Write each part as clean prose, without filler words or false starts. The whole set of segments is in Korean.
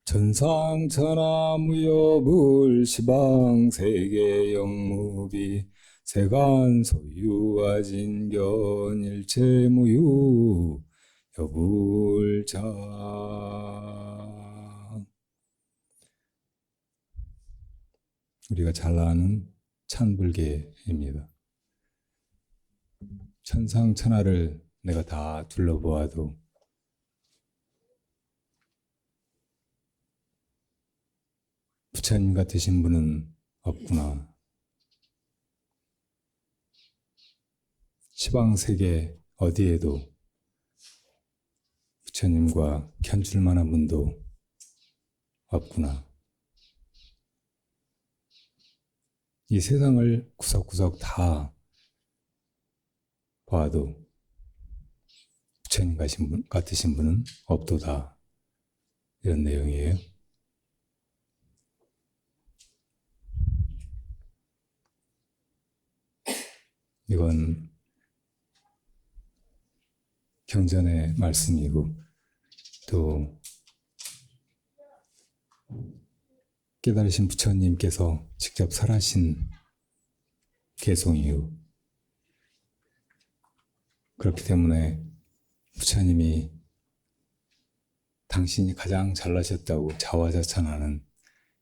천상천하무여불 시방세계 영무비 세간소유와 진견 일체무유 여불자. 우리가 잘 아는 찬불계입니다. 천상천하를 내가 다 둘러보아도 부처님 같으신 분은 없구나. 시방세계 어디에도 부처님과 견줄 만한 분도 없구나. 이 세상을 구석구석 다 봐도 부처님 같으신 분은 없도다. 이런 내용이에요. 이건 경전의 말씀이고 또 깨달으신 부처님께서 직접 설하신 개송이요. 그렇기 때문에 부처님이 당신이 가장 잘나셨다고 자화자찬하는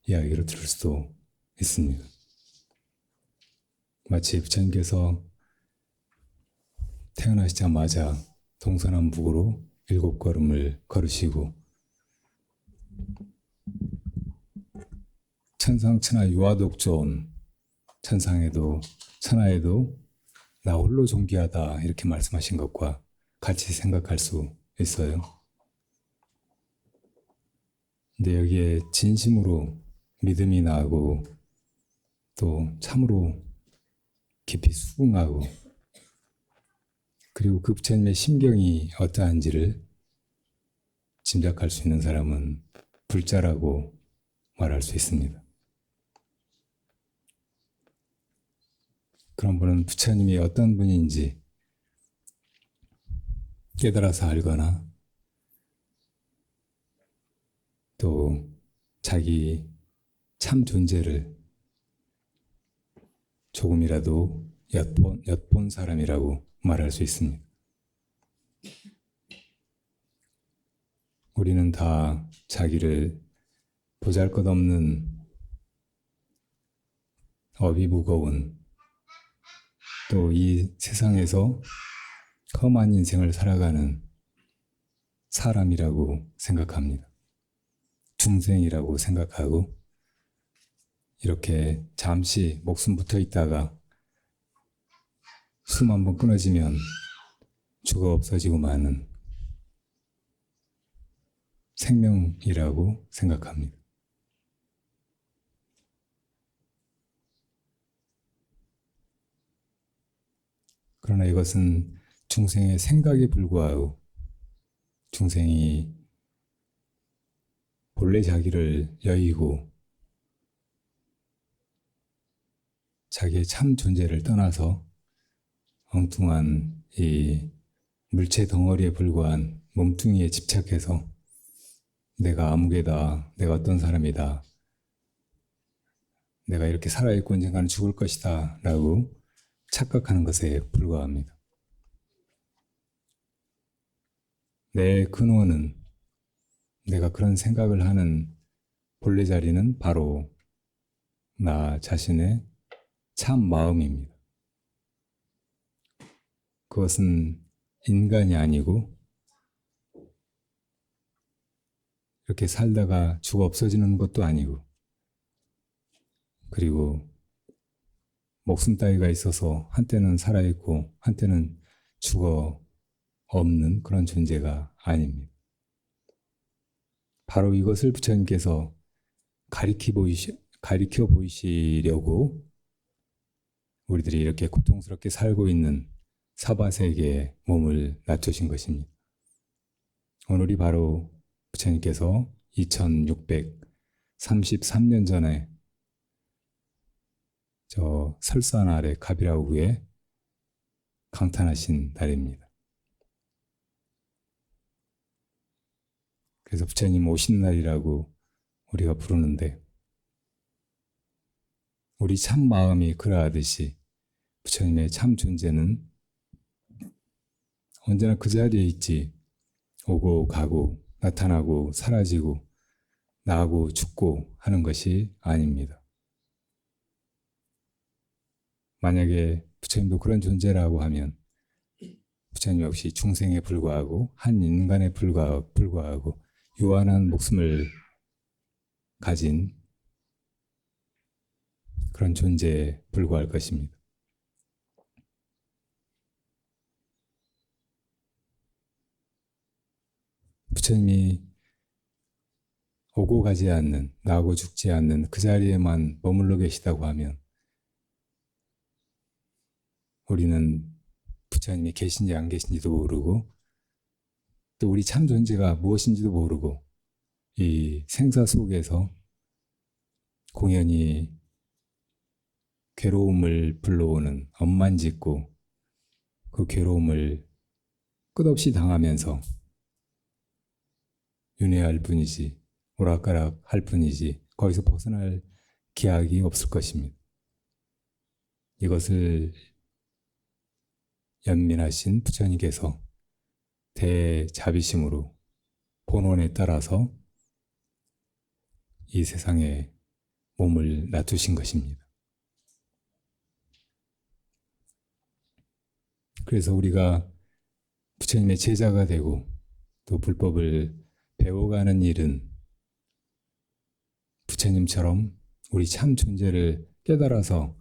이야기를 들을 수도 있습니다. 마치 부처님께서 태어나시자마자 동서남북으로 7걸음을 걸으시고 천상천하 유아독존, 천상에도 천하에도 나 홀로 존귀하다 이렇게 말씀하신 것과 같이 생각할 수 있어요. 근데 여기에 진심으로 믿음이 나고 또 참으로 깊이 수긍하고 그리고 그 부처님의 심경이 어떠한지를 짐작할 수 있는 사람은 불자라고 말할 수 있습니다. 그런 분은 부처님이 어떤 분인지 깨달아서 알거나 또 자기 참 존재를 조금이라도 엿본 사람이라고 말할 수 있습니다. 우리는 다 자기를 보잘것없는 업이 무거운 또 이 세상에서 험한 인생을 살아가는 사람이라고 생각합니다. 중생이라고 생각하고 이렇게 잠시 목숨 붙어 있다가 숨 한번 끊어지면 죽어 없어지고 마는 생명이라고 생각합니다. 그러나 이것은 중생의 생각에 불과하고 중생이 본래 자기를 여의고 자기의 참 존재를 떠나서 엉뚱한 이 물체 덩어리에 불과한 몸뚱이에 집착해서 내가 아무개다, 내가 어떤 사람이다, 내가 이렇게 살아있고 언젠가는 죽을 것이다 라고 착각하는 것에 불과합니다. 내 근원은 내가 그런 생각을 하는 본래 자리는 바로 나 자신의 참 마음입니다. 그것은 인간이 아니고 이렇게 살다가 죽어 없어지는 것도 아니고 그리고 목숨 따위가 있어서 한때는 살아있고 한때는 죽어 없는 그런 존재가 아닙니다. 바로 이것을 부처님께서 가리켜 보이시려고 우리들이 이렇게 고통스럽게 살고 있는 사바세계에 몸을 낮추신 것입니다. 오늘이 바로 부처님께서 2633년 전에 저 설산 아래 가비라우에 강탄하신 날입니다. 그래서 부처님 오신 날이라고 우리가 부르는데 우리 참 마음이 그러하듯이 부처님의 참 존재는 언제나 그 자리에 있지 오고 가고 나타나고 사라지고 나고 죽고 하는 것이 아닙니다. 만약에 부처님도 그런 존재라고 하면 부처님 역시 중생에 불과하고 한 인간에 불과하고 유한한 목숨을 가진 그런 존재에 불과할 것입니다. 부처님이 오고 가지 않는, 나고 죽지 않는 그 자리에만 머물러 계시다고 하면 우리는 부처님이 계신지 안 계신지도 모르고 또 우리 참 존재가 무엇인지도 모르고 이 생사 속에서 공연히 괴로움을 불러오는 엄만짓고 그 괴로움을 끝없이 당하면서 윤회할 뿐이지 오락가락 할 뿐이지 거기서 벗어날 기약이 없을 것입니다. 이것을 연민하신 부처님께서 대자비심으로 본원에 따라서 이 세상에 몸을 놔두신 것입니다. 그래서 우리가 부처님의 제자가 되고 또 불법을 배워가는 일은 부처님처럼 우리 참 존재를 깨달아서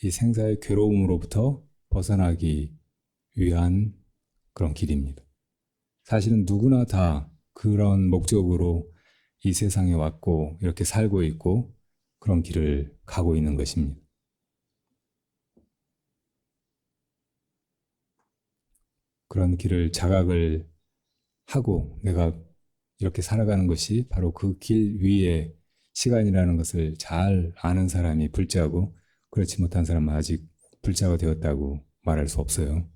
이 생사의 괴로움으로부터 벗어나기 위한 그런 길입니다. 사실은 누구나 다 그런 목적으로 이 세상에 왔고 이렇게 살고 있고 그런 길을 가고 있는 것입니다. 그런 길을 자각을 하고 내가 이렇게 살아가는 것이 바로 그 길 위에 시간이라는 것을 잘 아는 사람이 불자고 그렇지 못한 사람은 아직 불자가 되었다고 말할 수 없어요.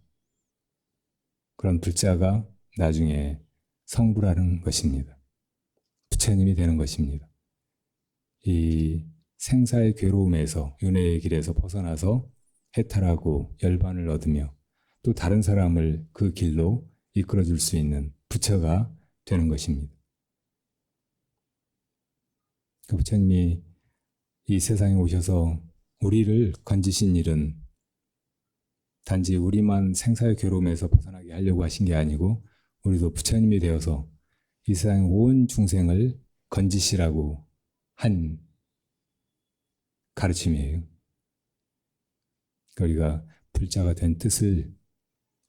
그런 불자가 나중에 성부라는 것입니다. 부처님이 되는 것입니다. 이 생사의 괴로움에서 윤회의 길에서 벗어나서 해탈하고 열반을 얻으며 또 다른 사람을 그 길로 이끌어줄 수 있는 부처가 되는 것입니다. 그 부처님이 이 세상에 오셔서 우리를 건지신 일은 단지 우리만 생사의 괴로움에서 벗어나게 하려고 하신 게 아니고 우리도 부처님이 되어서 이 세상 온 중생을 건지시라고 한 가르침이에요. 우리가 불자가 된 뜻을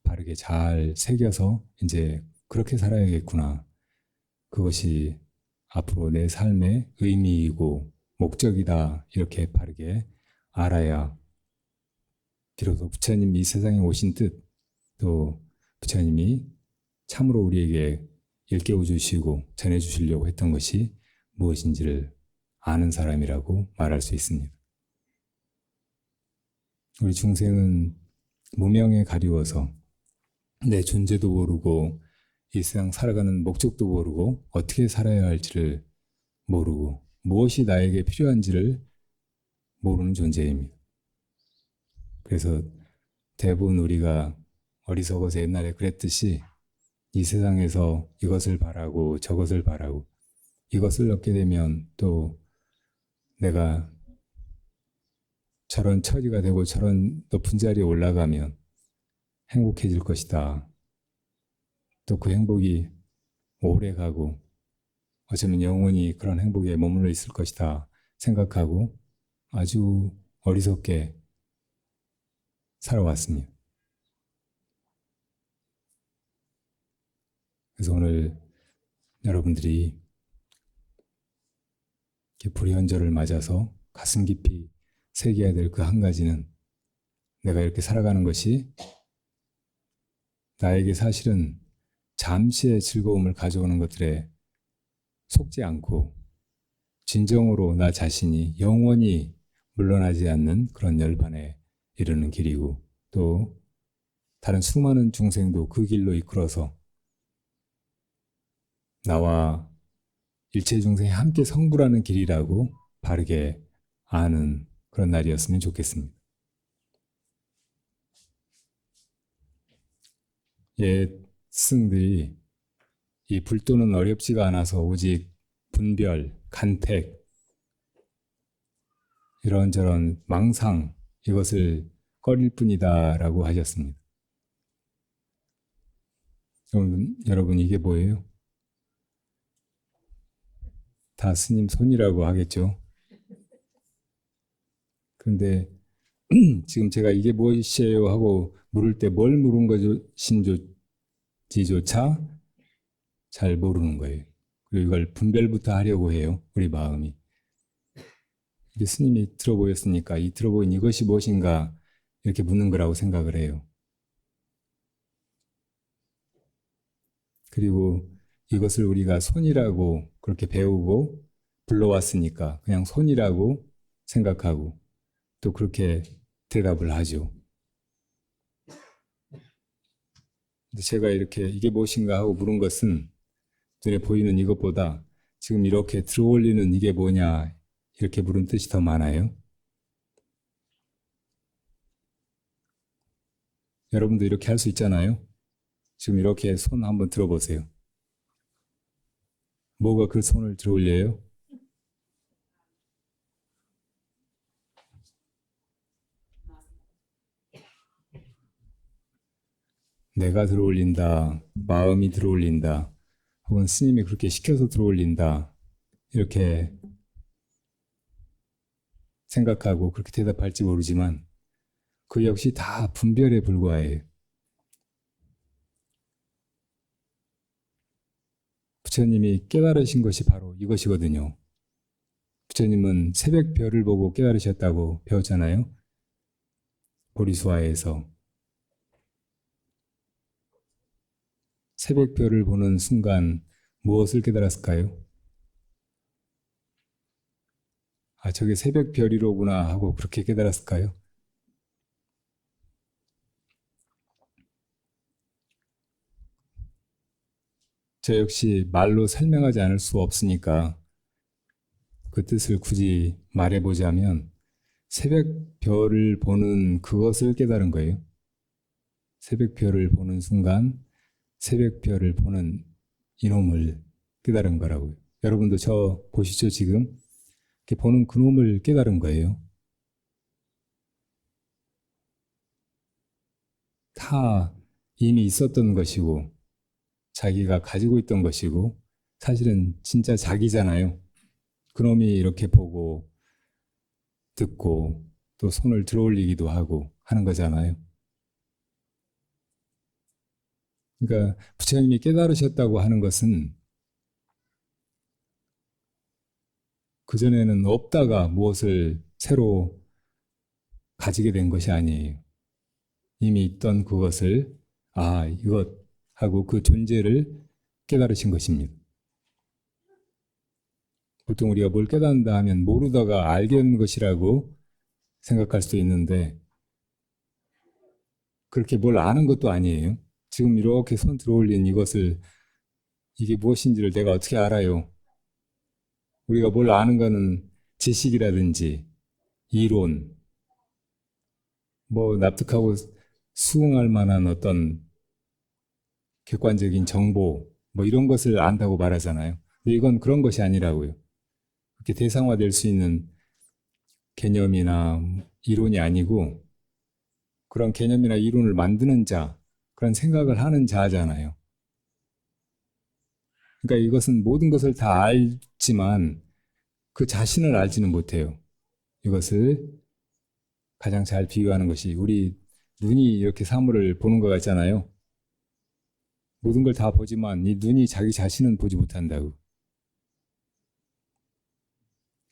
바르게 잘 새겨서 이제 그렇게 살아야겠구나. 그것이 앞으로 내 삶의 의미이고 목적이다. 이렇게 바르게 알아야 비로소 부처님이 이 세상에 오신 뜻, 또 부처님이 참으로 우리에게 일깨워 주시고 전해 주시려고 했던 것이 무엇인지를 아는 사람이라고 말할 수 있습니다. 우리 중생은 무명에 가리워서 내 존재도 모르고 이 세상 살아가는 목적도 모르고 어떻게 살아야 할지를 모르고 무엇이 나에게 필요한지를 모르는 존재입니다. 그래서 대부분 우리가 어리석어서 옛날에 그랬듯이 이 세상에서 이것을 바라고 저것을 바라고 이것을 얻게 되면 또 내가 저런 처지가 되고 저런 높은 자리에 올라가면 행복해질 것이다. 또 그 행복이 오래 가고 어쩌면 영원히 그런 행복에 머물러 있을 것이다 생각하고 아주 어리석게 살아왔습니다. 그래서 오늘 여러분들이 불현절을 맞아서 가슴 깊이 새겨야 될 그 한 가지는 내가 이렇게 살아가는 것이 나에게 사실은 잠시의 즐거움을 가져오는 것들에 속지 않고 진정으로 나 자신이 영원히 물러나지 않는 그런 열반에 이르는 길이고 또 다른 수많은 중생도 그 길로 이끌어서 나와 일체 중생이 함께 성불하는 길이라고 바르게 아는 그런 날이었으면 좋겠습니다. 옛 스승들이 이 불도는 어렵지가 않아서 오직 분별, 간택, 이런저런 망상 이것을 꺼릴 뿐이다 라고 하셨습니다. 여러분 이게 뭐예요? 다 스님 손이라고 하겠죠. 그런데 지금 제가 이게 무엇이에요 하고 물을 때 뭘 물은 것인지조차 잘 모르는 거예요. 그리고 이걸 분별부터 하려고 해요. 우리 마음이. 이게 스님이 들어보였으니까 이 들어보인 이것이 무엇인가 이렇게 묻는 거라고 생각을 해요. 그리고 이것을 우리가 손이라고 그렇게 배우고 불러왔으니까 그냥 손이라고 생각하고 또 그렇게 대답을 하죠. 근데 제가 이렇게 이게 무엇인가 하고 물은 것은 눈에 보이는 이것보다 지금 이렇게 들어올리는 이게 뭐냐 이렇게 물은 뜻이 더 많아요. 여러분도 이렇게 할 수 있잖아요. 지금 이렇게 손 한번 들어보세요. 뭐가 그 손을 들어올려요? 내가 들어올린다, 마음이 들어올린다, 혹은 스님이 그렇게 시켜서 들어올린다 이렇게 생각하고 그렇게 대답할지 모르지만 그 역시 다 분별에 불과해요. 부처님이 깨달으신 것이 바로 이것이거든요. 부처님은 새벽별을 보고 깨달으셨다고 배웠잖아요. 보리수화에서. 새벽별을 보는 순간 무엇을 깨달았을까요? 아, 저게 새벽별이로구나 하고 그렇게 깨달았을까요? 저 역시 말로 설명하지 않을 수 없으니까 그 뜻을 굳이 말해보자면 새벽별을 보는 그것을 깨달은 거예요. 새벽별을 보는 순간 새벽별을 보는 이놈을 깨달은 거라고요. 여러분도 저 보시죠. 지금 이렇게 보는 그놈을 깨달은 거예요. 다 이미 있었던 것이고 자기가 가지고 있던 것이고 사실은 진짜 자기잖아요. 그놈이 이렇게 보고 듣고 또 손을 들어올리기도 하고 하는 거잖아요. 그러니까 부처님이 깨달으셨다고 하는 것은 그전에는 없다가 무엇을 새로 가지게 된 것이 아니에요. 이미 있던 그것을 아, 이것 하고 그 존재를 깨달으신 것입니다. 보통 우리가 뭘 깨닫는다 하면 모르다가 알게 된 것이라고 생각할 수도 있는데 그렇게 뭘 아는 것도 아니에요. 지금 이렇게 손 들어올린 이것을 이게 무엇인지를 내가 어떻게 알아요? 우리가 뭘 아는 거는 지식이라든지 이론, 뭐 납득하고 수긍할 만한 어떤 객관적인 정보, 뭐 이런 것을 안다고 말하잖아요. 근데 이건 그런 것이 아니라고요. 그렇게 대상화될 수 있는 개념이나 이론이 아니고 그런 개념이나 이론을 만드는 자, 그런 생각을 하는 자잖아요. 그러니까 이것은 모든 것을 다 알지만 그 자신을 알지는 못해요. 이것을 가장 잘 비유하는 것이 우리 눈이 이렇게 사물을 보는 것 같잖아요. 모든 걸 다 보지만 이 눈이 자기 자신은 보지 못한다고.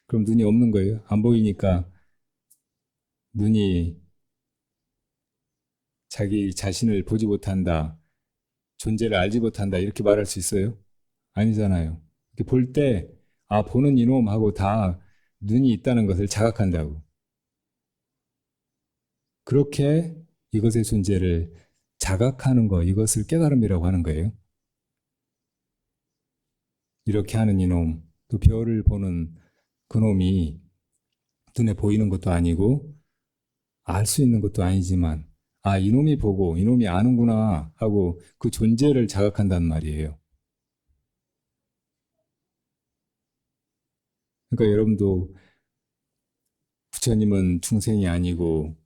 그럼 눈이 없는 거예요. 안 보이니까 눈이 자기 자신을 보지 못한다, 존재를 알지 못한다 이렇게 말할 수 있어요? 아니잖아요. 이렇게 볼 때 아, 보는 이놈하고 다 눈이 있다는 것을 자각한다고. 그렇게 이것의 존재를 자각하는 거, 이것을 깨달음이라고 하는 거예요. 이렇게 하는 이놈, 또 별을 보는 그놈이 눈에 보이는 것도 아니고 알 수 있는 것도 아니지만 아, 이놈이 보고 이놈이 아는구나 하고 그 존재를 자각한단 말이에요. 그러니까 여러분도 부처님은 중생이 아니고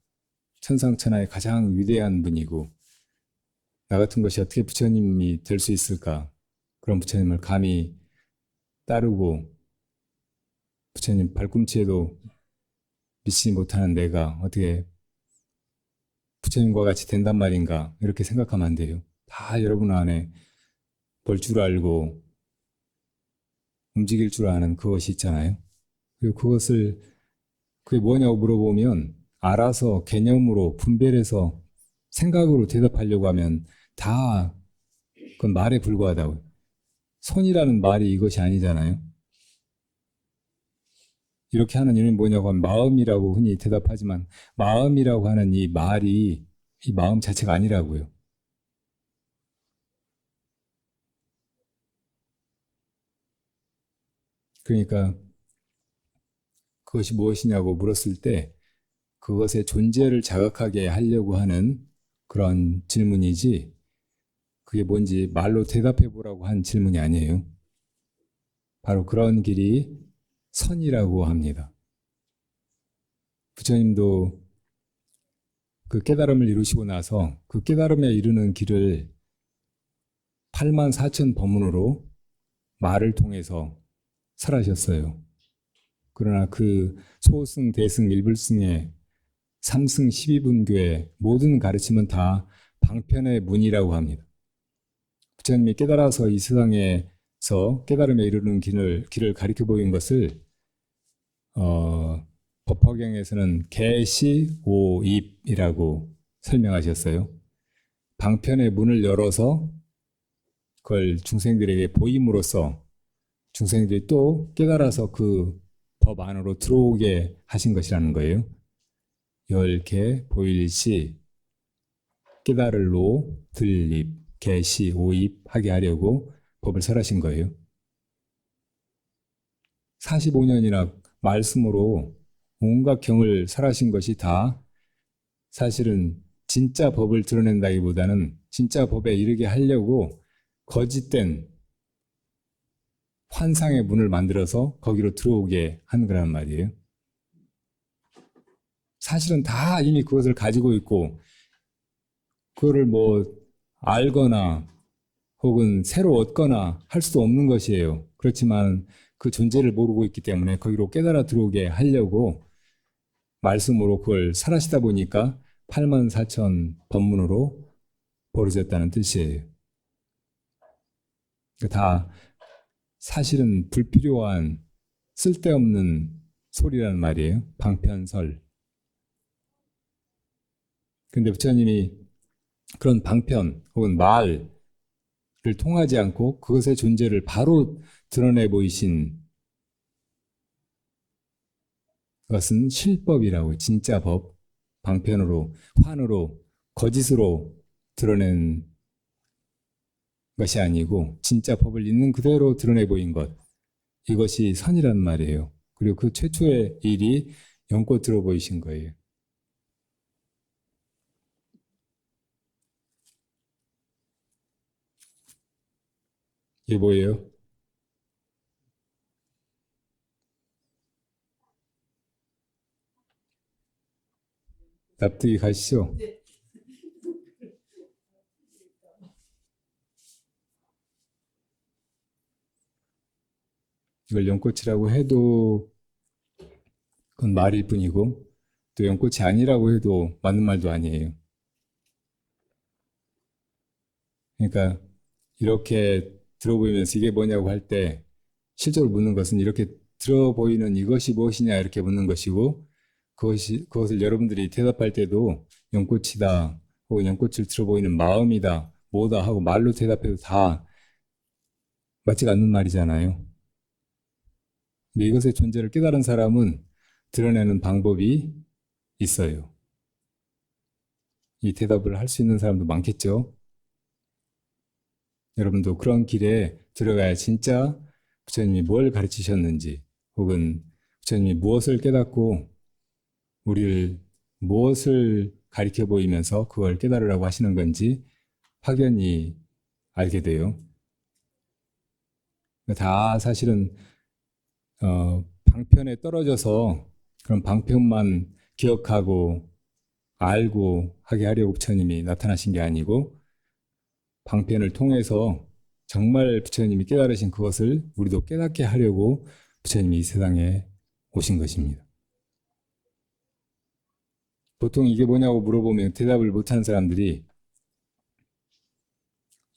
천상천하의 가장 위대한 분이고 나 같은 것이 어떻게 부처님이 될 수 있을까? 그런 부처님을 감히 따르고 부처님 발꿈치에도 미치지 못하는 내가 어떻게 부처님과 같이 된단 말인가 이렇게 생각하면 안 돼요. 다 여러분 안에 볼 줄 알고 움직일 줄 아는 그것이 있잖아요. 그리고 그게 뭐냐고 물어보면 알아서 개념으로 분별해서 생각으로 대답하려고 하면 다 그건 말에 불과하다고요. 손이라는 말이 이것이 아니잖아요. 이렇게 하는 이유는 뭐냐고 하면 마음이라고 흔히 대답하지만 마음이라고 하는 이 말이 이 마음 자체가 아니라고요. 그러니까 그것이 무엇이냐고 물었을 때 그것의 존재를 자각하게 하려고 하는 그런 질문이지 그게 뭔지 말로 대답해 보라고 한 질문이 아니에요. 바로 그런 길이 선이라고 합니다. 부처님도 그 깨달음을 이루시고 나서 그 깨달음에 이르는 길을 8만 4천 법문으로 말을 통해서 설하셨어요. 그러나 그 소승, 대승, 일불승의 3승 12분교의 모든 가르침은 다 방편의 문이라고 합니다. 부처님이 깨달아서 이 세상에서 깨달음에 이르는 길을 가리켜 보인 것을 법화경에서는 개시오입이라고 설명하셨어요. 방편의 문을 열어서 그걸 중생들에게 보임으로써 중생들이 또 깨달아서 그 법 안으로 들어오게 하신 것이라는 거예요. 열개 보일시 깨달을로 들립 개시 오입 하게 하려고 법을 설하신 거예요. 45년이나 말씀으로 온갖 경을 설하신 것이 다 사실은 진짜 법을 드러낸다기보다는 진짜 법에 이르게 하려고 거짓된 환상의 문을 만들어서 거기로 들어오게 한 거란 말이에요. 사실은 다 이미 그것을 가지고 있고 그거를 뭐 알거나 혹은 새로 얻거나 할 수도 없는 것이에요. 그렇지만 그 존재를 모르고 있기 때문에 거기로 깨달아 들어오게 하려고 말씀으로 그걸 설하시다 보니까 8만 4천 법문으로 벌어졌다는 뜻이에요. 다 사실은 불필요한 쓸데없는 소리라는 말이에요. 방편설. 근데 부처님이 그런 방편 혹은 말을 통하지 않고 그것의 존재를 바로 드러내 보이신 것은 실법이라고 진짜 법, 방편으로, 환으로, 거짓으로 드러낸 것이 아니고 진짜 법을 있는 그대로 드러내 보인 것. 이것이 선이란 말이에요. 그리고 그 최초의 일이 연꽃 들어 보이신 거예요. 이게 뭐예요? 납득이 가시죠? 이걸 연꽃이라고 해도 그건 말일 뿐이고 또 연꽃이 아니라고 해도 맞는 말도 아니에요. 그러니까 이렇게 들어 보이면서 이게 뭐냐고 할 때 실제로 묻는 것은 이렇게 들어 보이는 이것이 무엇이냐 이렇게 묻는 것이고 그것을 여러분들이 대답할 때도 연꽃이다 혹은 연꽃을 들어 보이는 마음이다 뭐다 하고 말로 대답해도 다 맞지가 않는 말이잖아요. 근데 이것의 존재를 깨달은 사람은 드러내는 방법이 있어요. 이 대답을 할 수 있는 사람도 많겠죠. 여러분도 그런 길에 들어가야 진짜 부처님이 뭘 가르치셨는지, 혹은 부처님이 무엇을 깨닫고 우리를 무엇을 가리켜 보이면서 그걸 깨달으라고 하시는 건지 확연히 알게 돼요. 다 사실은 방편에 떨어져서 그런 방편만 기억하고 알고 하게 하려고 부처님이 나타나신 게 아니고, 방편을 통해서 정말 부처님이 깨달으신 그것을 우리도 깨닫게 하려고 부처님이 이 세상에 오신 것입니다. 보통 이게 뭐냐고 물어보면 대답을 못하는 사람들이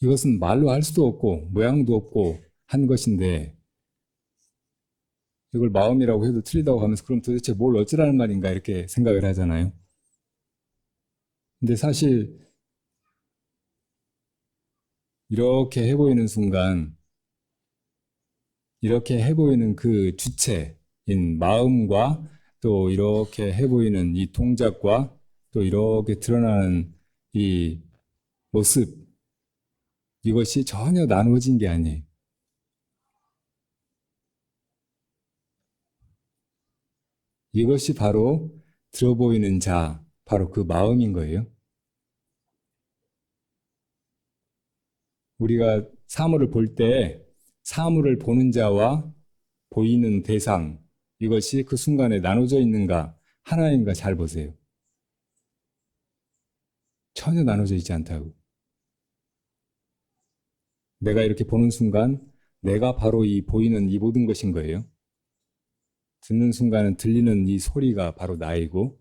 이것은 말로 할 수도 없고 모양도 없고 한 것인데 이걸 마음이라고 해도 틀리다고 하면서 그럼 도대체 뭘 어쩌라는 말인가 이렇게 생각을 하잖아요. 근데 사실 이렇게 해보이는 순간, 이렇게 해보이는 그 주체인 마음과 또 이렇게 해보이는 이 동작과 또 이렇게 드러나는 이 모습, 이것이 전혀 나누어진 게 아니에요. 이것이 바로 들어보이는 자, 바로 그 마음인 거예요. 우리가 사물을 볼 때 사물을 보는 자와 보이는 대상, 이것이 그 순간에 나눠져 있는가, 하나인가 잘 보세요. 전혀 나눠져 있지 않다고. 내가 이렇게 보는 순간 내가 바로 이 보이는 이 모든 것인 거예요. 듣는 순간은 들리는 이 소리가 바로 나이고,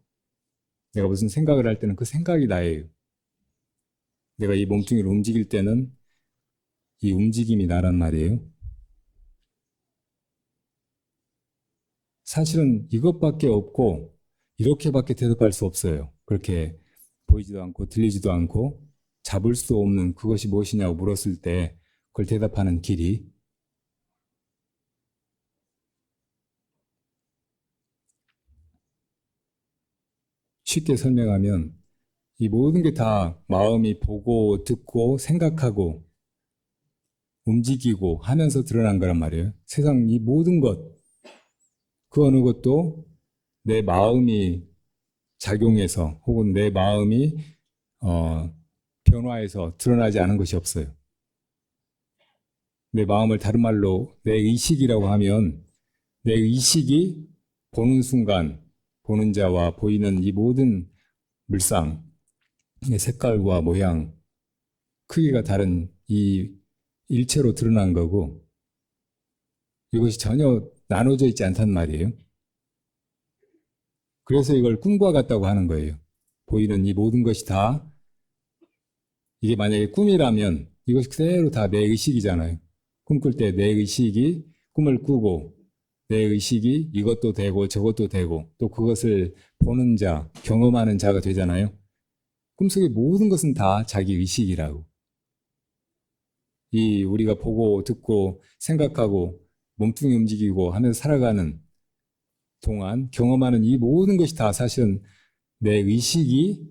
내가 무슨 생각을 할 때는 그 생각이 나예요. 내가 이 몸뚱이를 움직일 때는 이 움직임이 나란 말이에요. 사실은 이것밖에 없고 이렇게밖에 대답할 수 없어요. 그렇게 보이지도 않고 들리지도 않고 잡을 수 없는 그것이 무엇이냐고 물었을 때 그걸 대답하는 길이, 쉽게 설명하면 이 모든 게 다 마음이 보고 듣고 생각하고 움직이고 하면서 드러난 거란 말이에요. 세상 이 모든 것, 그 어느 것도 내 마음이 작용해서 혹은 내 마음이 변화해서 드러나지 않은 것이 없어요. 내 마음을 다른 말로 내 의식이라고 하면 내 의식이 보는 순간 보는 자와 보이는 이 모든 물상, 색깔과 모양, 크기가 다른 이 일체로 드러난 거고, 이것이 전혀 나눠져 있지 않단 말이에요. 그래서 이걸 꿈과 같다고 하는 거예요. 보이는 이 모든 것이 다, 이게 만약에 꿈이라면 이것이 그대로 다 내 의식이잖아요. 꿈꿀 때 내 의식이 꿈을 꾸고 내 의식이 이것도 되고 저것도 되고 또 그것을 보는 자, 경험하는 자가 되잖아요. 꿈속의 모든 것은 다 자기 의식이라고. 이 우리가 보고 듣고 생각하고 몸뚱이 움직이고 하면서 살아가는 동안 경험하는 이 모든 것이 다 사실은 내 의식이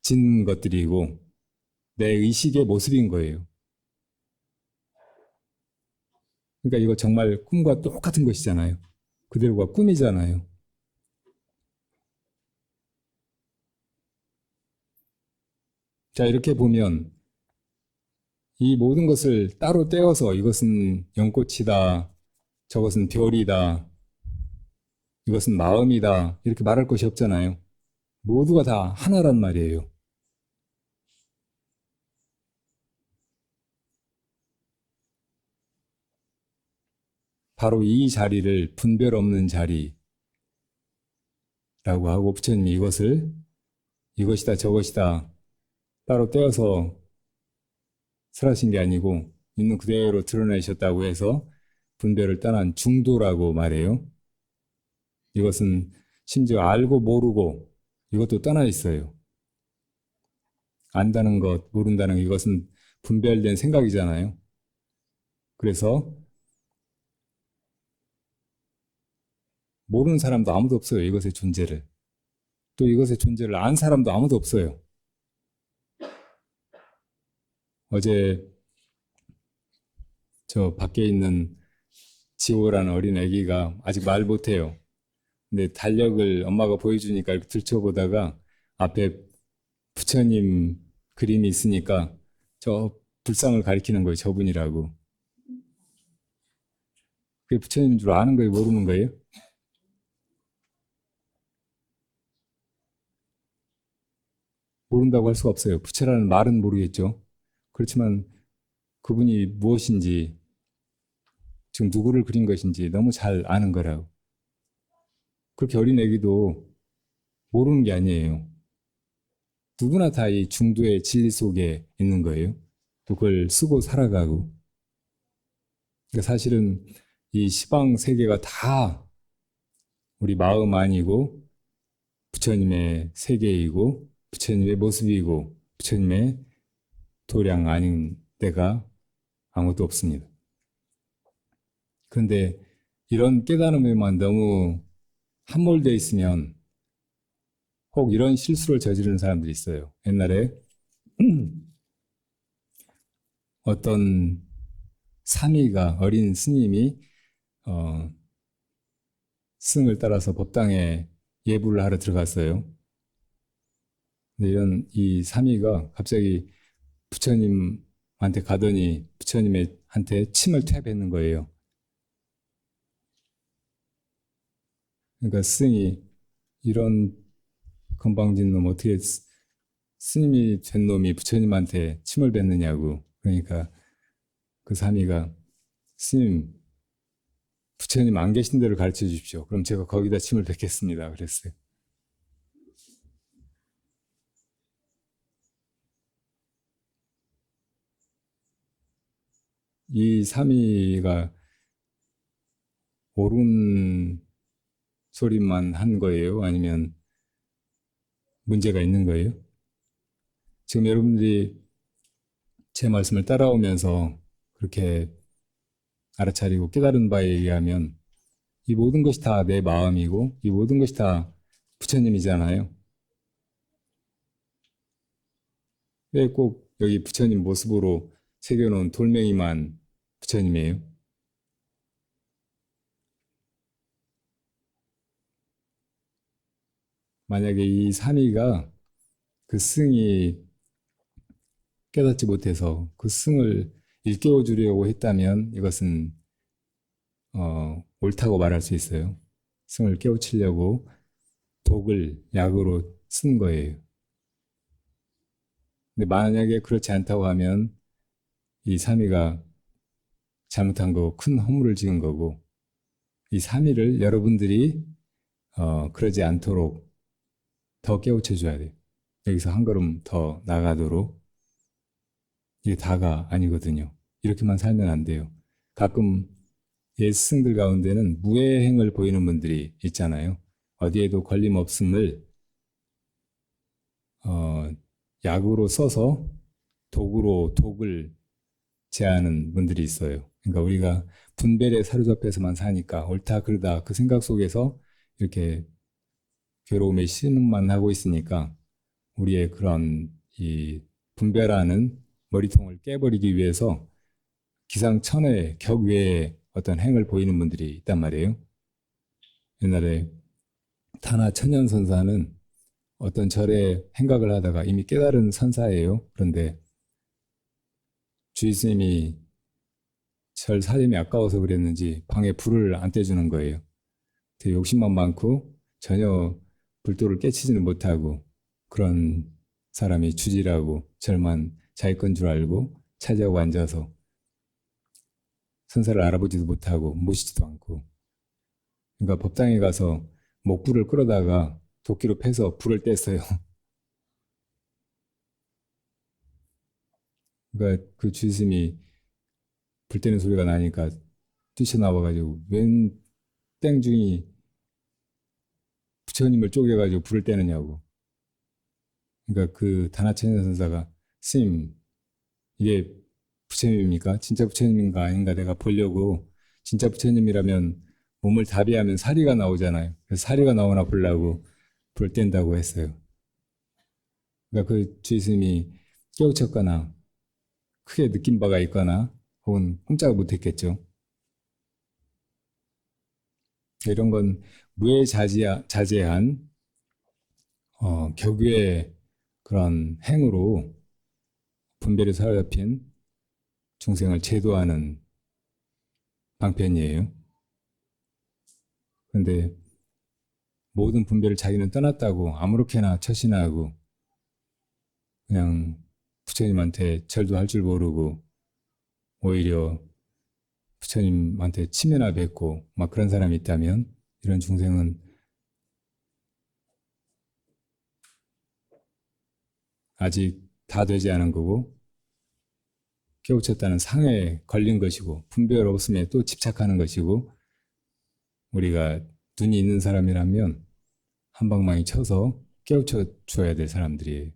짓는 것들이고 내 의식의 모습인 거예요. 그러니까 이거 정말 꿈과 똑같은 것이잖아요. 그대로가 꿈이잖아요. 자, 이렇게 보면 이 모든 것을 따로 떼어서 이것은 연꽃이다, 저것은 별이다, 이것은 마음이다 이렇게 말할 것이 없잖아요. 모두가 다 하나란 말이에요. 바로 이 자리를 분별 없는 자리라고 하고 부처님이 이것을 이것이다 저것이다 따로 떼어서 설하신 게 아니고 있는 그대로 드러내셨다고 해서 분별을 떠난 중도라고 말해요. 이것은 심지어 알고 모르고 이것도 떠나 있어요. 안다는 것, 모른다는 것, 이것은 분별된 생각이잖아요. 그래서 모르는 사람도 아무도 없어요. 이것의 존재를. 또 이것의 존재를 안 사람도 아무도 없어요. 어제 저 밖에 있는 지호라는 어린 아기가 아직 말 못해요. 근데 달력을 엄마가 보여주니까 이렇게 들춰보다가 앞에 부처님 그림이 있으니까 저 불상을 가리키는 거예요. 저분이라고. 그게 부처님인 줄 아는 거예요? 모르는 거예요? 모른다고 할 수가 없어요. 부처라는 말은 모르겠죠. 그렇지만 그분이 무엇인지, 지금 누구를 그린 것인지 너무 잘 아는 거라고. 그렇게 어린 애기도 모르는 게 아니에요. 누구나 다 이 중도의 진리 속에 있는 거예요. 또 그걸 쓰고 살아가고. 그러니까 사실은 이 시방 세계가 다 우리 마음 아니고 부처님의 세계이고 부처님의 모습이고 부처님의 도량 아닌 데가 아무것도 없습니다. 그런데 이런 깨달음에만 너무 함몰되어 있으면 혹 이런 실수를 저지르는 사람들이 있어요. 옛날에 어떤 사미가 어린 스님이 스승을 따라서 법당에 예불을 하러 들어갔어요. 근데 이 사미가 갑자기 부처님한테 가더니 부처님한테 침을 태뱉는 거예요. 그러니까 스승이 이런 건방진 놈 어떻게 스님이 된 놈이 부처님한테 침을 뱉느냐고. 그러니까 그 사미가 스님 부처님 안 계신 데를 가르쳐 주십시오. 그럼 제가 거기다 침을 뱉겠습니다. 그랬어요. 이 사미가 옳은 소리만 한 거예요? 아니면 문제가 있는 거예요? 지금 여러분들이 제 말씀을 따라오면서 그렇게 알아차리고 깨달은 바에 의하면 이 모든 것이 다 내 마음이고 이 모든 것이 다 부처님이잖아요. 왜 꼭 여기 부처님 모습으로 새겨놓은 돌멩이만 부처님이에요? 만약에 이 사미가 그 스승이 깨닫지 못해서 그 스승을 일깨워 주려고 했다면 이것은 옳다고 말할 수 있어요. 스승을 깨우치려고 독을 약으로 쓴 거예요. 근데 만약에 그렇지 않다고 하면 이 사미가 잘못한 거고 큰 허물을 지은 거고 이 사미를 여러분들이 그러지 않도록 더 깨우쳐 줘야 돼요. 여기서 한 걸음 더 나가도록. 이게 다가 아니거든요. 이렇게만 살면 안 돼요. 가끔 옛 스승들 가운데는 무해행을 보이는 분들이 있잖아요. 어디에도 걸림없음을 약으로 써서 독으로 독을 제하는 분들이 있어요. 그러니까 우리가 분별에 사로잡혀서만 사니까 옳다 그르다 그 생각 속에서 이렇게 괴로움에 신음만 하고 있으니까 우리의 그런 이 분별하는 머리통을 깨버리기 위해서 기상천외 격외의 어떤 행을 보이는 분들이 있단 말이에요. 옛날에 타나 천연선사는 어떤 절에 행각을 하다가 이미 깨달은 선사예요. 그런데 주의 스님이 절 사림이 아까워서 그랬는지 방에 불을 안 떼주는 거예요. 되게 욕심만 많고 전혀 불도를 깨치지는 못하고 그런 사람이 주지라고 절만 자기 건 줄 알고 차지하고 앉아서 선사를 알아보지도 못하고 모시지도 않고 그러니까 법당에 가서 목불을 끌어다가 도끼로 패서 불을 뗐어요. 그러니까 그 주스님이 불 때는 소리가 나니까 뛰쳐나와가지고 웬 땡중이 부처님을 쪼개가지고 불을 떼느냐고. 그러니까 그 다나천연 선사가 스님 이게 부처님입니까? 진짜 부처님인가 아닌가 내가 보려고 진짜 부처님이라면 몸을 다비하면 사리가 나오잖아요. 그래서 사리가 나오나 보려고 불을 뗀다고 했어요. 그러니까 그 주스님이 깨우쳤거나 크게 느낀 바가 있거나 혹은 꼼짝을 못했겠죠. 이런 건 무해자제한 격유의 그런 행으로 분별이 사로잡힌 중생을 제도하는 방편이에요. 그런데 모든 분별을 자기는 떠났다고 아무렇게나 처신하고 그냥 부처님한테 절도 할 줄 모르고 오히려 부처님한테 치매나 뱉고 막 그런 사람이 있다면 이런 중생은 아직 다 되지 않은 거고 깨우쳤다는 상해에 걸린 것이고 분별 없음에 또 집착하는 것이고 우리가 눈이 있는 사람이라면 한 방망이 쳐서 깨우쳐 줘야 될 사람들이에요.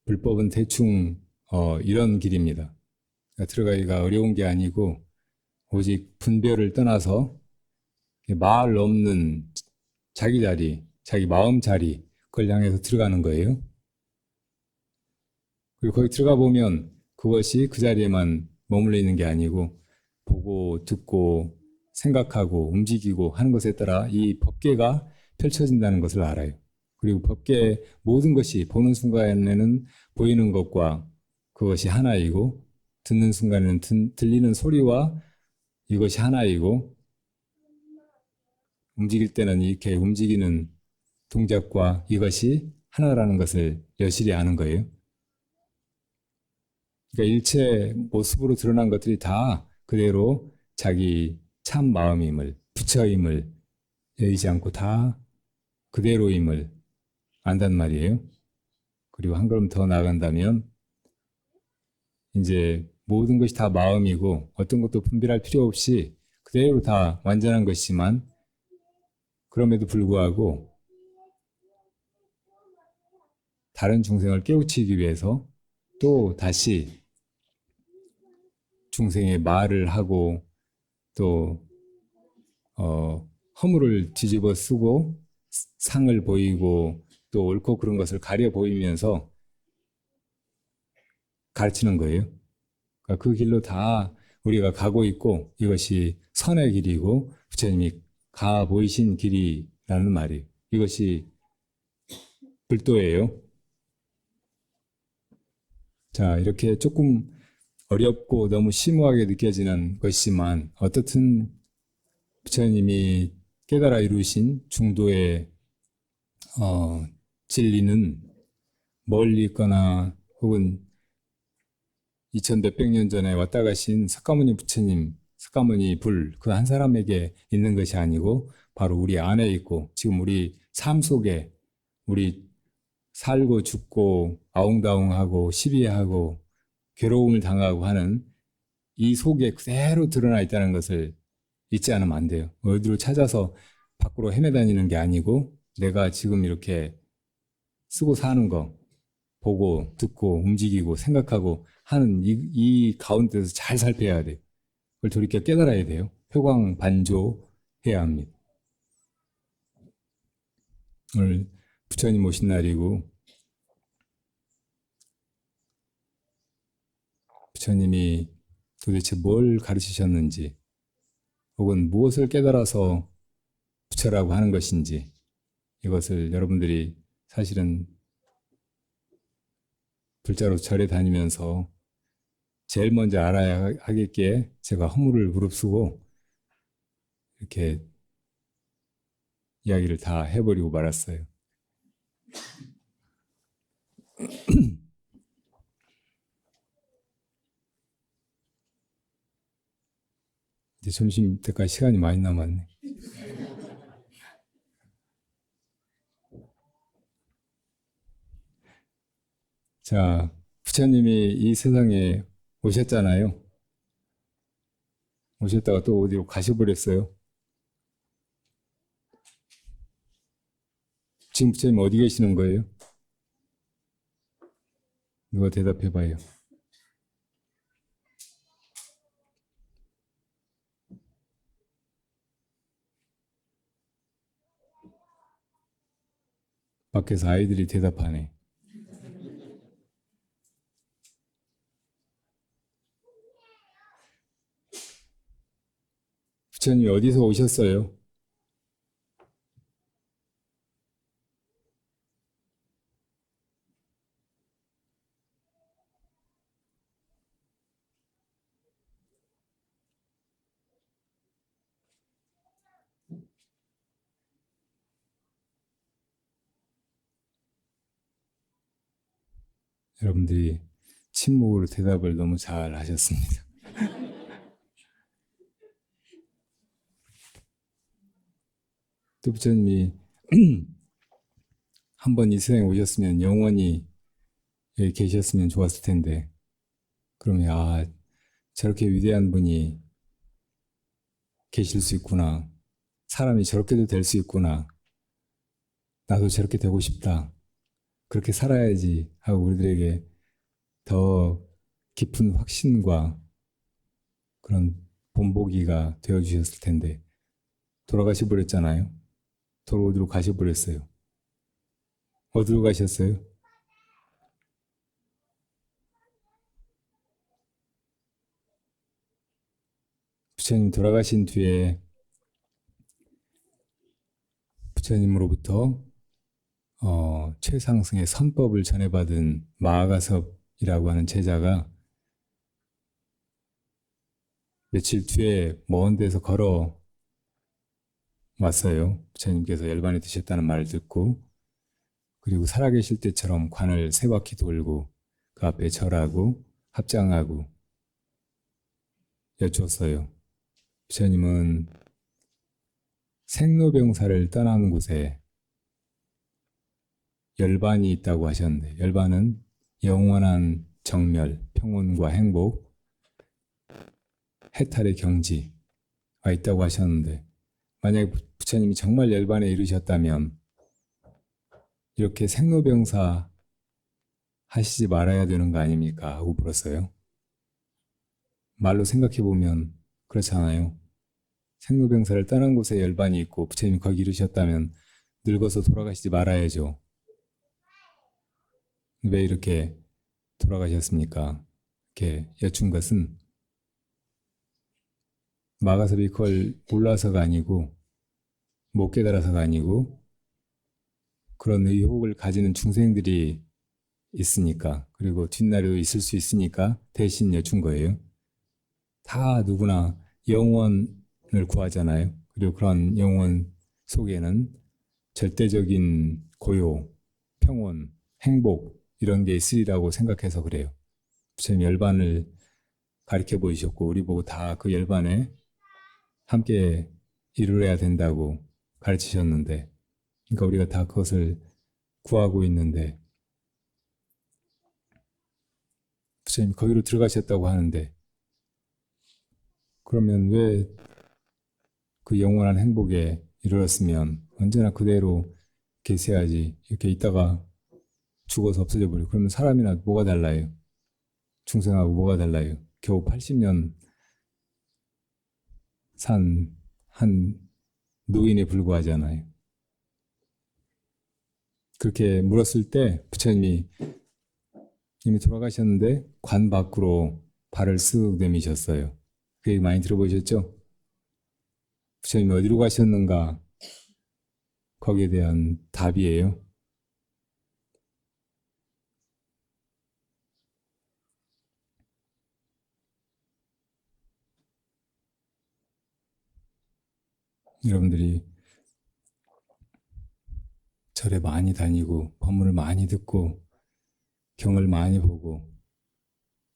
불법은 대충 이런 길입니다. 그러니까 들어가기가 어려운 게 아니고 오직 분별을 떠나서 말 없는 자기 자리, 자기 마음 자리 그걸 향해서 들어가는 거예요. 그리고 거기 들어가 보면 그것이 그 자리에만 머물러 있는 게 아니고 보고 듣고 생각하고 움직이고 하는 것에 따라 이 법계가 펼쳐진다는 것을 알아요. 그리고 법계 모든 것이 보는 순간에는 보이는 것과 그것이 하나이고 듣는 순간에는 들리는 소리와 이것이 하나이고 움직일 때는 이렇게 움직이는 동작과 이것이 하나라는 것을 여실히 아는 거예요. 그러니까 일체 모습으로 드러난 것들이 다 그대로 자기 참 마음임을, 부처임을 여의지 않고 다 그대로임을 안단 말이에요. 그리고 한 걸음 더 나아간다면 이제 모든 것이 다 마음이고 어떤 것도 분별할 필요 없이 그대로 다 완전한 것이지만 그럼에도 불구하고 다른 중생을 깨우치기 위해서 또 다시 중생의 말을 하고 또 허물을 뒤집어 쓰고 상을 보이고 또 옳고 그른 것을 가려 보이면서 가르치는 거예요. 그러니까 그 길로 다 우리가 가고 있고 이것이 선의 길이고 부처님이 가 보이신 길이라는 말이에요. 이것이 불도예요. 자, 이렇게 조금 어렵고 너무 심오하게 느껴지는 것이지만 어떻든 부처님이 깨달아 이루신 중도의 진리는 멀리 있거나 혹은 2000 몇백 년 전에 왔다 가신 석가모니 부처님, 석가모니 불, 그 한 사람에게 있는 것이 아니고 바로 우리 안에 있고 지금 우리 삶 속에 우리 살고 죽고 아웅다웅하고 시비하고 괴로움을 당하고 하는 이 속에 그대로 드러나 있다는 것을 잊지 않으면 안 돼요. 어디로 찾아서 밖으로 헤매다니는 게 아니고 내가 지금 이렇게 쓰고 사는 거 보고 듣고 움직이고 생각하고 하는 이 가운데서 잘 살펴야 돼요. 그걸 돌이켜 깨달아야 돼요. 효광반조해야 합니다. 오늘 부처님 오신 날이고 부처님이 도대체 뭘 가르치셨는지 혹은 무엇을 깨달아서 부처라고 하는 것인지 이것을 여러분들이 사실은 불자로 절에 다니면서 제일 먼저 알아야 하겠기에 제가 허물을 무릅쓰고 이렇게 이야기를 다 해버리고 말았어요. 이제 점심 때까지 시간이 많이 남았네. 자, 부처님이 이 세상에 오셨잖아요. 오셨다가 또 어디로 가셔버렸어요. 지금 부처님 어디 계시는 거예요? 누가 대답해봐요. 밖에서 아이들이 대답하네. 부처님이 어디서 오셨어요? 여러분들이 침묵으로 대답을 너무 잘 하셨습니다. 또 부처님이 한번 이 세상에 오셨으면 영원히 여기 계셨으면 좋았을 텐데, 그러면 저렇게 위대한 분이 계실 수 있구나. 사람이 저렇게도 될 수 있구나. 나도 저렇게 되고 싶다. 그렇게 살아야지 하고 우리들에게 더 깊은 확신과 그런 본보기가 되어주셨을 텐데 돌아가시 버렸잖아요. 어디로 가셔버렸어요. 어디로 가셨어요? 부처님 돌아가신 뒤에 부처님으로부터 최상승의 선법을 전해받은 마하가섭이라고 하는 제자가 며칠 뒤에 먼 데서 걸어 왔어요. 부처님께서 열반에 드셨다는 말을 듣고, 그리고 살아계실 때처럼 관을 세 바퀴 돌고 그 앞에 절하고 합장하고 여쭈었어요. 부처님은 생로병사를 떠나는 곳에 열반이 있다고 하셨는데, 열반은 영원한 정멸, 평온과 행복, 해탈의 경지가 있다고 하셨는데, 만약에 부처님이 정말 열반에 이르셨다면 이렇게 생로병사 하시지 말아야 되는 거 아닙니까? 하고 물었어요. 말로 생각해보면 그렇잖아요. 생로병사를 떠난 곳에 열반이 있고 부처님이 거기 이르셨다면 늙어서 돌아가시지 말아야죠. 왜 이렇게 돌아가셨습니까? 이렇게 여쭌 것은 마가섭이 그걸 몰라서가 아니고 못 깨달아서가 아니고 그런 의혹을 가지는 중생들이 있으니까, 그리고 뒷날에도 있을 수 있으니까 대신 여쭌 거예요. 다 누구나 영원을 구하잖아요. 그리고 그런 영원 속에는 절대적인 고요, 평온, 행복 이런 게 있으리라고 생각해서 그래요. 부처님 열반을 가르쳐 보이셨고 우리 보고 다 그 열반에 함께 이루어야 된다고 가르치셨는데, 그러니까 우리가 다 그것을 구하고 있는데 부처님이 거기로 들어가셨다고 하는데, 그러면 왜 그 영원한 행복에 이르렀으면 언제나 그대로 계셔야지 이렇게 있다가 죽어서 없어져 버리고, 그러면 사람이나 뭐가 달라요? 중생하고 뭐가 달라요? 겨우 80년 산 한 노인에 불과하잖아요. 그렇게 물었을 때 부처님이 이미 돌아가셨는데 관 밖으로 발을 쓱 내미셨어요. 그 얘기 많이 들어보셨죠? 부처님이 어디로 가셨는가? 거기에 대한 답이에요. 여러분들이 절에 많이 다니고 법문을 많이 듣고 경을 많이 보고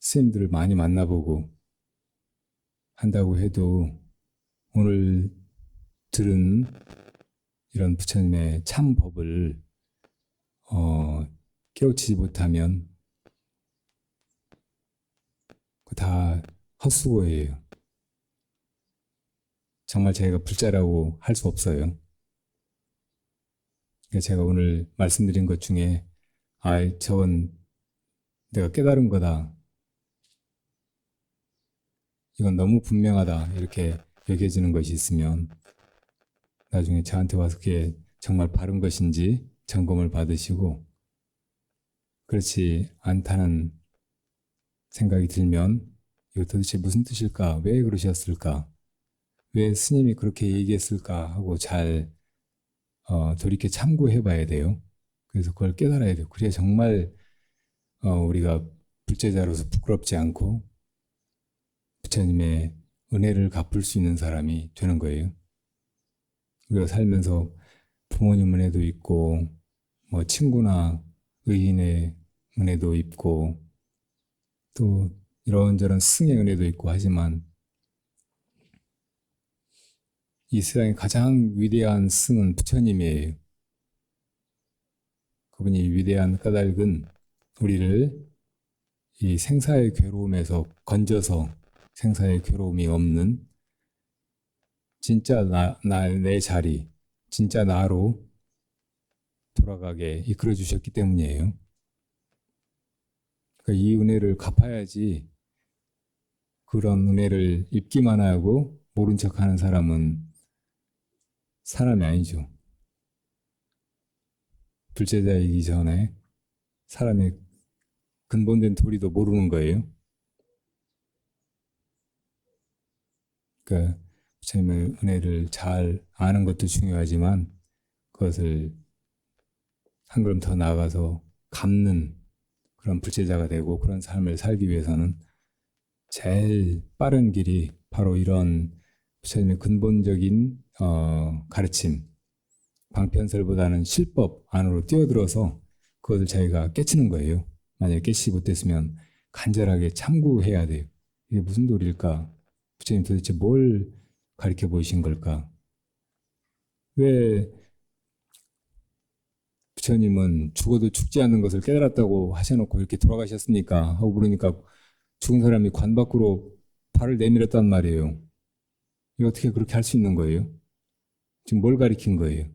스님들을 많이 만나보고 한다고 해도 오늘 들은 이런 부처님의 참 법을 깨우치지 못하면 다 헛수고예요. 정말 제가 불자라고 할 수 없어요. 그러니까 제가 오늘 말씀드린 것 중에 저건 내가 깨달은 거다, 이건 너무 분명하다 이렇게 여겨지는 것이 있으면 나중에 저한테 와서 그게 정말 바른 것인지 점검을 받으시고, 그렇지 않다는 생각이 들면 이거 도대체 무슨 뜻일까? 왜 그러셨을까? 왜 스님이 그렇게 얘기했을까 하고 잘 돌이켜 참고해 봐야 돼요. 그래서 그걸 깨달아야 돼요. 그래야 정말 우리가 불제자로서 부끄럽지 않고 부처님의 은혜를 갚을 수 있는 사람이 되는 거예요. 우리가 살면서 부모님 은혜도 있고 뭐 친구나 의인의 은혜도 있고 또 이런저런 스승의 은혜도 있고 하지만 이 세상의 가장 위대한 스승은 부처님이에요. 그분이 위대한 까닭은 우리를 이 생사의 괴로움에서 건져서 생사의 괴로움이 없는 진짜 내 자리, 진짜 나로 돌아가게 이끌어 주셨기 때문이에요. 그러니까 이 은혜를 갚아야지 그런 은혜를 입기만 하고 모른 척하는 사람은 사람이 아니죠. 불제자이기 전에 사람의 근본된 도리도 모르는 거예요. 그러니까 부처님의 은혜를 잘 아는 것도 중요하지만 그것을 한 걸음 더 나아가서 갚는 그런 불제자가 되고 그런 삶을 살기 위해서는 제일 빠른 길이 바로 이런 부처님의 근본적인 가르침, 방편설보다는 실법 안으로 뛰어들어서 그것을 자기가 깨치는 거예요. 만약에 깨치지 못했으면 간절하게 참고해야 돼요. 이게 무슨 도리일까? 부처님 도대체 뭘 가르쳐 보이신 걸까? 왜 부처님은 죽어도 죽지 않는 것을 깨달았다고 하셔놓고 이렇게 돌아가셨습니까? 하고 물으니까 죽은 사람이 관 밖으로 발을 내밀었단 말이에요. 이게 어떻게 그렇게 할 수 있는 거예요? 지금 뭘 가리킨 거예요?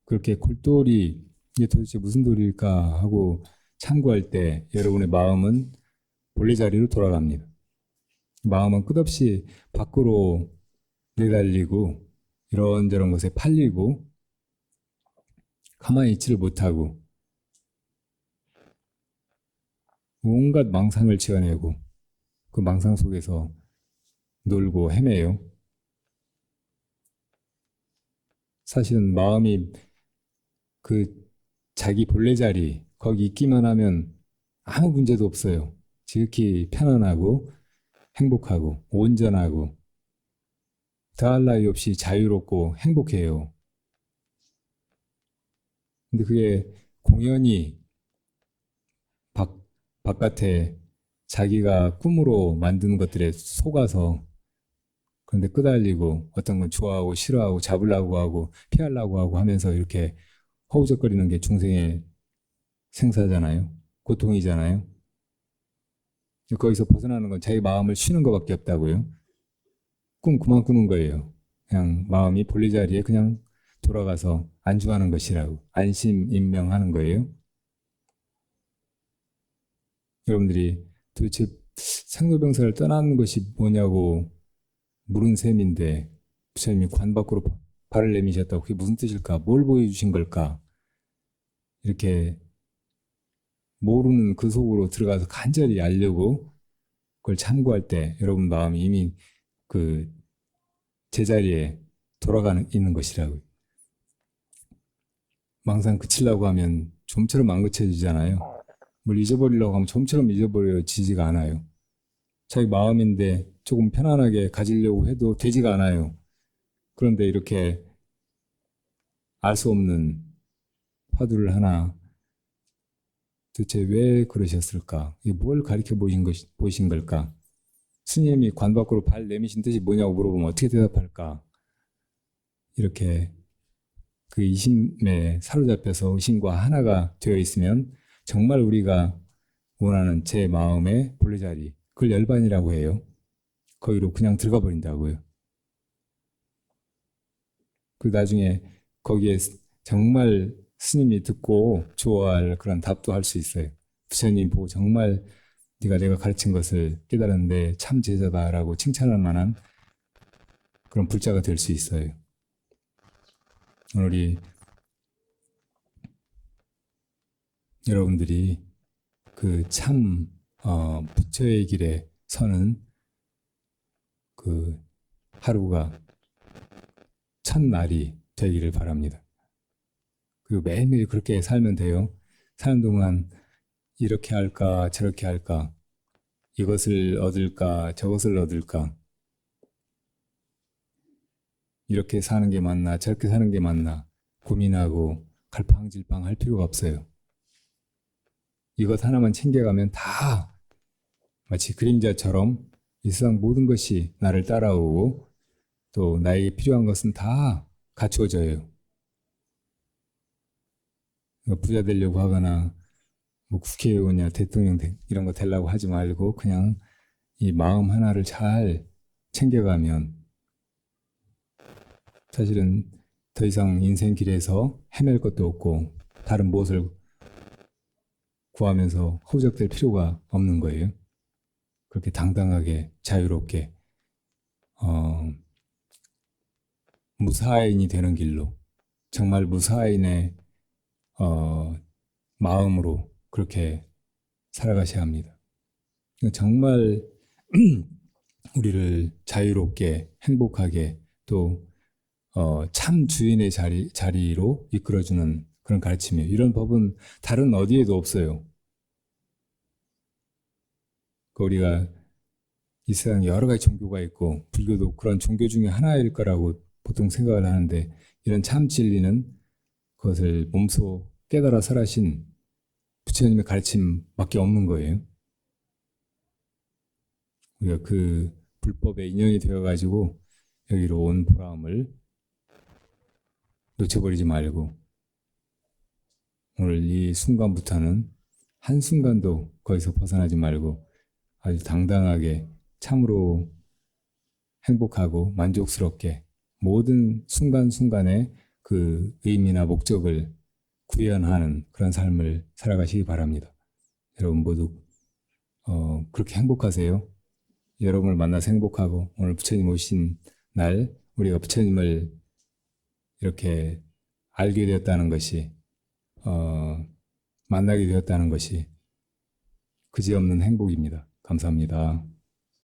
그렇게 골똘히 이게 도대체 무슨 도리일까 하고 참고할 때 여러분의 마음은 본래 자리로 돌아갑니다. 마음은 끝없이 밖으로 내달리고 이런저런 것에 팔리고 가만히 있지를 못하고 온갖 망상을 지어내고 그 망상 속에서 놀고 헤매요. 사실은 마음이 그 자기 본래 자리 거기 있기만 하면 아무 문제도 없어요. 지극히 편안하고 행복하고 온전하고 더할 나위 없이 자유롭고 행복해요. 근데 그게 공연히 바, 바깥에 자기가 꿈으로 만드는 것들에 속아서 그런데 끄달리고 어떤 건 좋아하고 싫어하고 잡으려고 하고 피하려고 하고 하면서 이렇게 허우적거리는 게 중생의 생사잖아요. 고통이잖아요. 거기서 벗어나는 건 자기 마음을 쉬는 것밖에 없다고요. 꿈 그만 꾸는 거예요. 그냥 마음이 본래 자리에 그냥 돌아가서 안주하는 것이라고 안심인명하는 거예요. 여러분들이 도대체 생로병사를 떠나는 것이 뭐냐고 물은 셈인데 부처님이 관 밖으로 발을 내미셨다고 그게 무슨 뜻일까? 뭘 보여주신 걸까? 이렇게 모르는 그 속으로 들어가서 간절히 알려고 그걸 참고할 때 여러분 마음이 이미 그 제자리에 돌아가는 있는 것이라고요. 망상 그치려고 하면 좀처럼 안 그쳐지잖아요. 뭘 잊어버리려고 하면 좀처럼 잊어버려지지가 않아요. 자기 마음인데 조금 편안하게 가지려고 해도 되지가 않아요. 그런데 이렇게 알 수 없는 화두를 하나 도대체 왜 그러셨을까? 이게 뭘 가르쳐 보이신 걸까? 스님이 관 밖으로 발 내미신 뜻이 뭐냐고 물어보면 어떻게 대답할까? 이렇게 그 이심에 사로잡혀서 의심과 하나가 되어 있으면 정말 우리가 원하는 제 마음의 본래 자리, 그걸 열반이라고 해요. 거기로 그냥 들어가 버린다고요. 그 나중에 거기에 정말 스님이 듣고 좋아할 그런 답도 할 수 있어요. 부처님 보고 정말 네가 내가 가르친 것을 깨달았는데 참 제자다라고 칭찬할 만한 그런 불자가 될 수 있어요. 오늘 여러분들이 그 참 부처의 길에 서는 그 하루가 첫날이 되기를 바랍니다. 그 매일매일 그렇게 살면 돼요. 사는 동안 이렇게 할까 저렇게 할까, 이것을 얻을까 저것을 얻을까, 이렇게 사는 게 맞나 저렇게 사는 게 맞나 고민하고 갈팡질팡 할 필요가 없어요. 이것 하나만 챙겨가면 다 마치 그림자처럼 이 세상 모든 것이 나를 따라오고 또 나에게 필요한 것은 다 갖추어져요. 부자 되려고 하거나 뭐 국회의원이나 대통령 이런 거 되려고 하지 말고 그냥 이 마음 하나를 잘 챙겨가면 사실은 더 이상 인생 길에서 헤맬 것도 없고 다른 무엇을 구하면서 허우적댈 필요가 없는 거예요. 그렇게 당당하게 자유롭게 무사인이 되는 길로, 정말 무사인의 마음으로 그렇게 살아가셔야 합니다. 정말 우리를 자유롭게 행복하게 또 참 주인의 자리로 이끌어주는 그런 가르침이에요. 이런 법은 다른 어디에도 없어요. 우리가 이 세상에 여러 가지 종교가 있고 불교도 그런 종교 중에 하나일 거라고 보통 생각을 하는데, 이런 참 진리는 그것을 몸소 깨달아 설하신 부처님의 가르침밖에 없는 거예요. 우리가 그 불법에 인연이 되어가지고 여기로 온 보람을 놓쳐버리지 말고 오늘 이 순간부터는 한순간도 거기서 벗어나지 말고 아주 당당하게 참으로 행복하고 만족스럽게 모든 순간순간에 그 의미나 목적을 구현하는 그런 삶을 살아가시기 바랍니다. 여러분 모두 그렇게 행복하세요. 여러분을 만나서 행복하고, 오늘 부처님 오신 날 우리가 부처님을 이렇게 알게 되었다는 것이, 만나게 되었다는 것이 그지없는 행복입니다. 감사합니다.